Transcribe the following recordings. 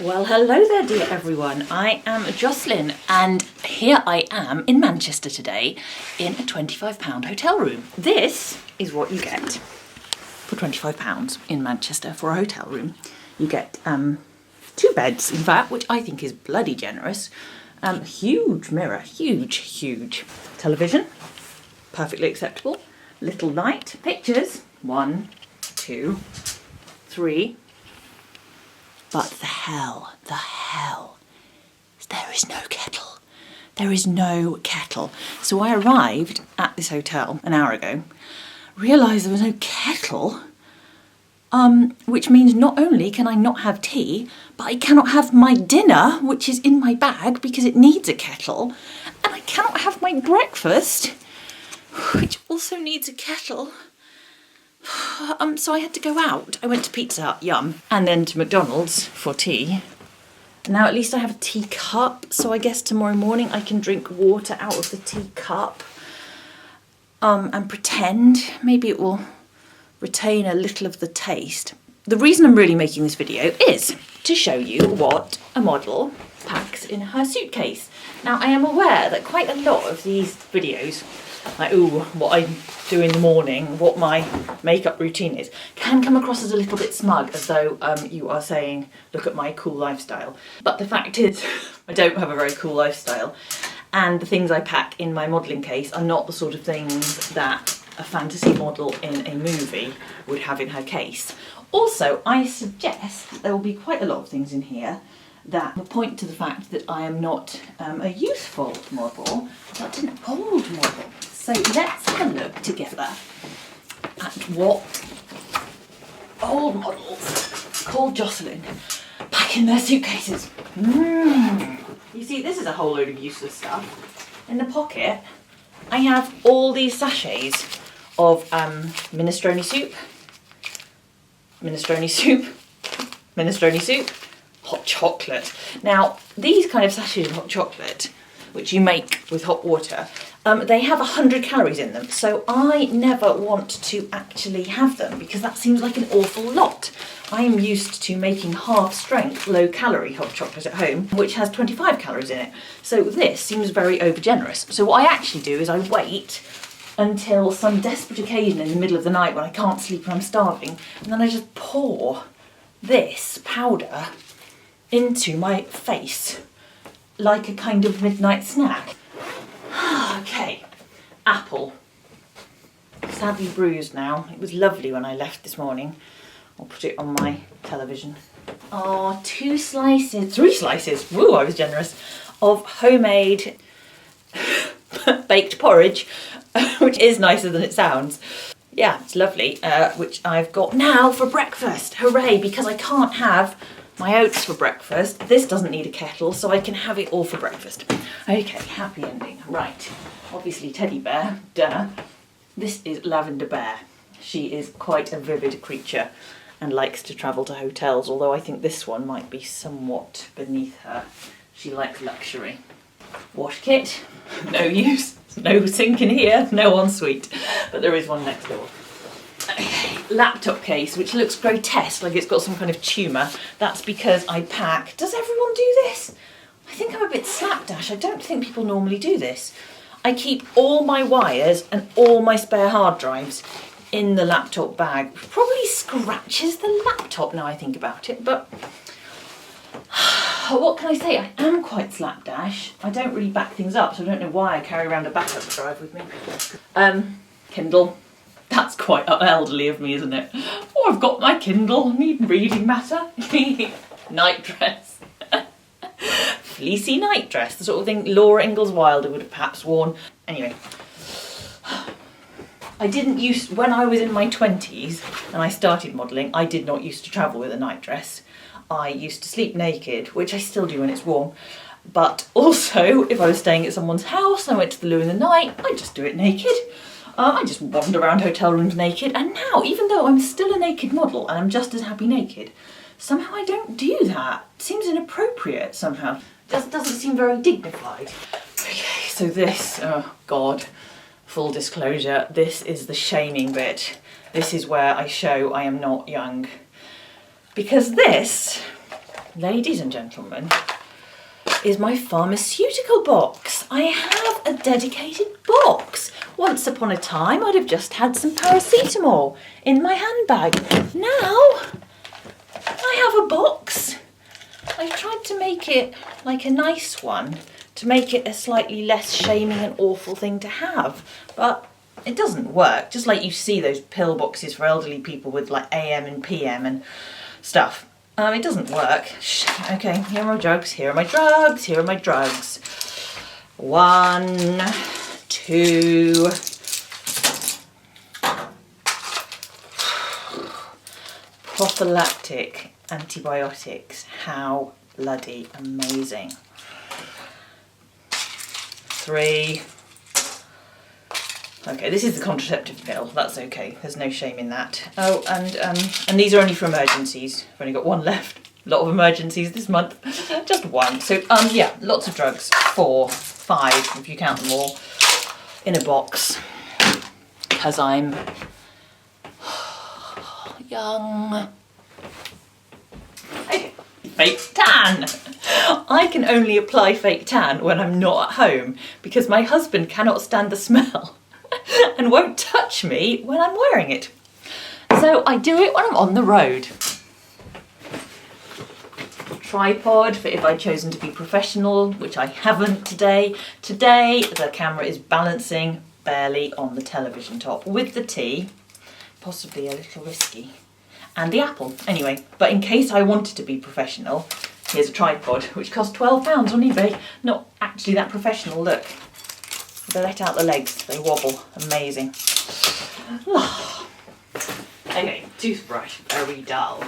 Well, hello there, dear everyone. I am Jocelyn, and here I am in Manchester today in a £25 hotel room. This is what you get for £25 in Manchester for a hotel room. You get 2 beds, in fact, which I think is bloody generous. Huge mirror, huge television, perfectly acceptable. Little light, pictures, 1, 2, 3. But the hell, there is no kettle. There is no kettle. So I arrived at this hotel an hour ago, realised there was no kettle, which means not only can I not have tea, but I cannot have my dinner, which is in my bag because it needs a kettle, and I cannot have my breakfast, which also needs a kettle. So I had to go out. I went to Pizza Hut, yum, and then to McDonald's for tea. Now at least I have a teacup, so I guess tomorrow morning I can drink water out of the teacup and pretend maybe it will retain a little of the taste. The reason I'm really making this video is to show you what a model packs in her suitcase. Now I am aware that quite a lot of these videos, like, ooh, what I do in the morning, what my makeup routine is, can come across as a little bit smug, as though you are saying, look at my cool lifestyle. But the fact is, I don't have a very cool lifestyle, and the things I pack in my modelling case are not the sort of things that a fantasy model in a movie would have in her case. Also, I suggest that there will be quite a lot of things in here that point to the fact that I am not a youthful model, but an old model. So let's have a look together at what old models called Jocelyn pack in their suitcases. You see, this is a whole load of useless stuff. In the pocket, I have all these sachets of minestrone soup, hot chocolate. Now, these kind of sachets of hot chocolate, which you make with hot water, they have 100 calories in them, so I never want to actually have them because that seems like an awful lot. I am used to making half-strength, low-calorie hot chocolate at home, which has 25 calories in it, so this seems very over-generous. So what I actually do is I wait until some desperate occasion in the middle of the night when I can't sleep and I'm starving, and then I just pour this powder into my face like a kind of midnight snack. Okay, apple. Sadly bruised now. It was lovely when I left this morning. I'll put it on my television. Oh, 3 slices, woo, I was generous, of homemade baked porridge, which is nicer than it sounds. Yeah, it's lovely, which I've got now for breakfast. Hooray, because I can't have my oats for breakfast. This doesn't need a kettle, so I can have it all for breakfast. Okay, happy ending. Right, obviously teddy bear, duh. This is Lavender Bear. She is quite a vivid creature and likes to travel to hotels, although I think this one might be somewhat beneath her. She likes luxury. Wash kit, no use. No sink in here, no ensuite, but there is one next door. Okay, laptop case, which looks grotesque, like it's got some kind of tumour. That's because I pack. Does everyone do this? I think I'm a bit slapdash. I don't think people normally do this. I keep all my wires and all my spare hard drives in the laptop bag. Probably scratches the laptop now I think about it, but what can I say? I am quite slapdash. I don't really back things up, so I don't know why I carry around a backup drive with me. Kindle. That's quite elderly of me, isn't it? Oh, I've got my Kindle. Need reading matter. Night dress. Fleecy night dress. The sort of thing Laura Ingalls Wilder would have perhaps worn. Anyway. When I was in my 20s and I started modelling, I did not used to travel with a night dress. I used to sleep naked, which I still do when it's warm. But also, if I was staying at someone's house and I went to the loo in the night, I'd just do it naked. I just wander around hotel rooms naked, and now, even though I'm still a naked model and I'm just as happy naked, somehow I don't do that. It seems inappropriate somehow. It doesn't seem very dignified. Okay, so this, oh God, full disclosure, this is the shaming bit. This is where I show I am not young. Because this ladies and gentlemen, is my pharmaceutical box. I have a dedicated box. Once upon a time, I'd have just had some paracetamol in my handbag. Now, I have a box. I've tried to make it like a nice one, to make it a slightly less shaming and awful thing to have, but it doesn't work. Just like you see those pill boxes for elderly people with like AM and PM and stuff. It doesn't work. Okay, here are my drugs, here are my drugs, here are my drugs. 1, 2. Prophylactic antibiotics. How bloody amazing. 3. Okay, this is the contraceptive pill. That's okay. There's no shame in that. Oh, and these are only for emergencies. I've only got one left. A lot of emergencies this month. Just one. So, yeah, lots of drugs. 4, 5, if you count them all, in a box. Because I'm young. Okay. Fake tan. I can only apply fake tan when I'm not at home because my husband cannot stand the smell and won't touch me when I'm wearing it. So I do it when I'm on the road. Tripod for if I'd chosen to be professional, which I haven't today. Today the camera is balancing barely on the television top with the tea, possibly a little risky, and the apple. Anyway, but in case I wanted to be professional, here's a tripod which cost £12 on eBay. Not actually that professional, look. They let out the legs, they wobble, amazing. Okay, toothbrush, very dull.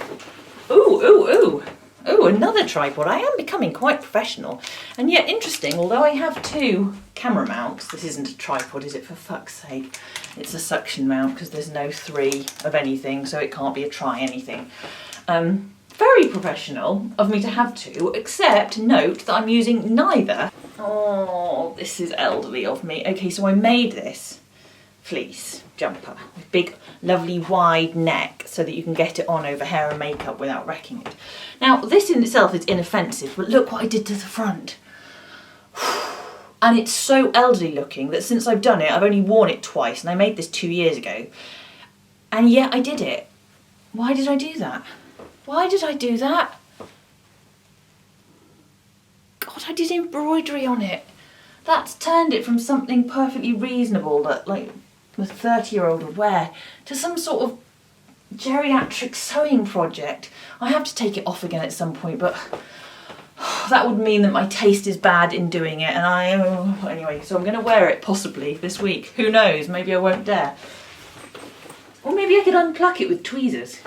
Ooh, ooh, ooh. Ooh, another tripod. I am becoming quite professional. And yet interesting, although I have 2 camera mounts, this isn't a tripod, is it, for fuck's sake? It's a suction mount because there's no 3 of anything, so it can't be a try anything. Very professional of me to have 2, except note that I'm using neither. Oh, this is elderly of me. Okay, so I made this fleece jumper with big, lovely, wide neck so that you can get it on over hair and makeup without wrecking it. Now, this in itself is inoffensive, but look what I did to the front. And it's so elderly looking that since I've done it, I've only worn it twice, and I made this 2 years ago. And yet I did it. Why did I do that? Why did I do that? God, I did embroidery on it. That's turned it from something perfectly reasonable that like a 30-year-old would wear to some sort of geriatric sewing project. I have to take it off again at some point, but that would mean that my taste is bad in doing it, and anyway, so I'm going to wear it possibly this week. Who knows? Maybe I won't dare. Or maybe I could unpluck it with tweezers.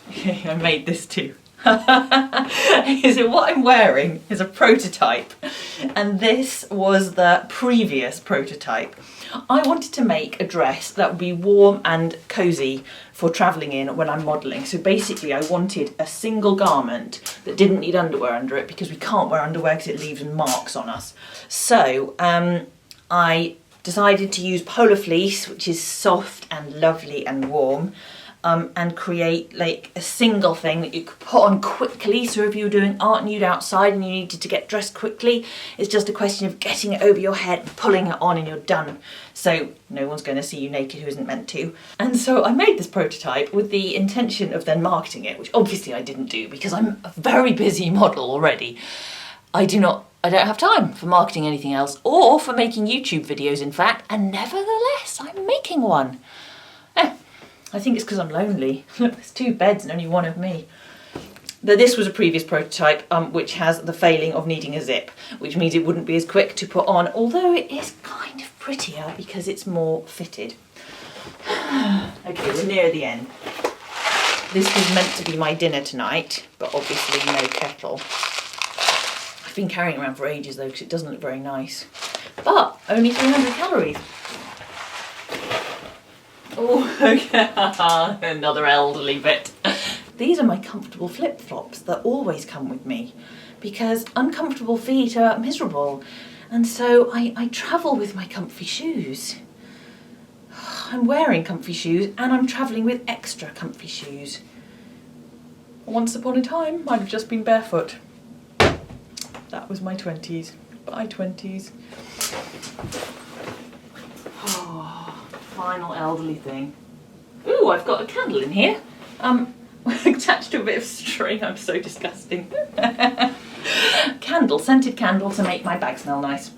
Okay, I made this too. So what I'm wearing is a prototype, and this was the previous prototype. I wanted to make a dress that would be warm and cosy for travelling in when I'm modelling. So basically I wanted a single garment that didn't need underwear under it because we can't wear underwear because it leaves marks on us. So I decided to use polar fleece, which is soft and lovely and warm. And create like a single thing that you could put on quickly. So if you were doing art nude outside and you needed to get dressed quickly, it's just a question of getting it over your head and pulling it on and you're done. So no one's going to see you naked who isn't meant to. And so I made this prototype with the intention of then marketing it, which obviously I didn't do because I'm a very busy model already. I don't have time for marketing anything else or for making YouTube videos, in fact, and nevertheless I'm making one. I think it's because I'm lonely. Look, there's 2 beds and only one of me. But this was a previous prototype which has the failing of needing a zip, which means it wouldn't be as quick to put on, although it is kind of prettier because it's more fitted. Okay, we're near the end. This was meant to be my dinner tonight, but obviously no kettle. I've been carrying it around for ages though because it doesn't look very nice. But only 300 calories. Oh, okay, another elderly bit. These are my comfortable flip-flops that always come with me because uncomfortable feet are miserable, and so I travel with my comfy shoes. I'm wearing comfy shoes and I'm travelling with extra comfy shoes. Once upon a time, I'd have just been barefoot. That was my 20s. Bye 20s. Oh, final elderly thing. Ooh, I've got a candle in here. Attached to a bit of string. I'm so disgusting. Candle, scented candle to make my bag smell nice.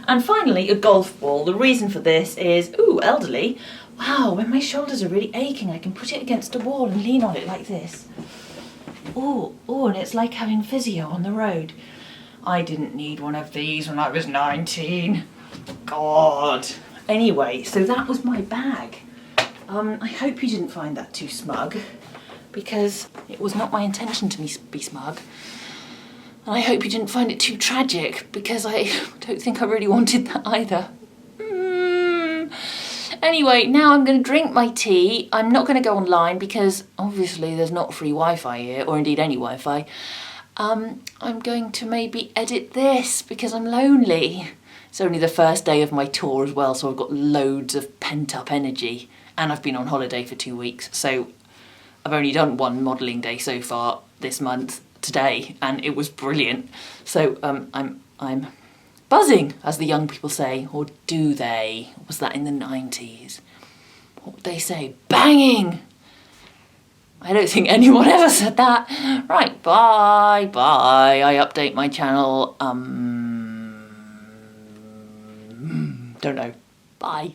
And finally, a golf ball. The reason for this is, ooh, elderly. Wow, when my shoulders are really aching, I can put it against a wall and lean on it like this. Ooh, and it's like having physio on the road. I didn't need one of these when I was 19. God. Anyway, so that was my bag. I hope you didn't find that too smug, because it was not my intention to be smug. And I hope you didn't find it too tragic, because I don't think I really wanted that either. Anyway, now I'm going to drink my tea. I'm not going to go online because obviously there's not free Wi-Fi here, or indeed any Wi-Fi. I'm going to maybe edit this because I'm lonely. It's only the first day of my tour as well, so I've got loads of pent-up energy. And I've been on holiday for 2 weeks, so I've only done one modelling day so far this month, today, and it was brilliant. So I'm buzzing, as the young people say, or do they? Was that in the 90s? What would they say? Banging! I don't think anyone ever said that. Right, bye. I update my channel. Don't know. Bye.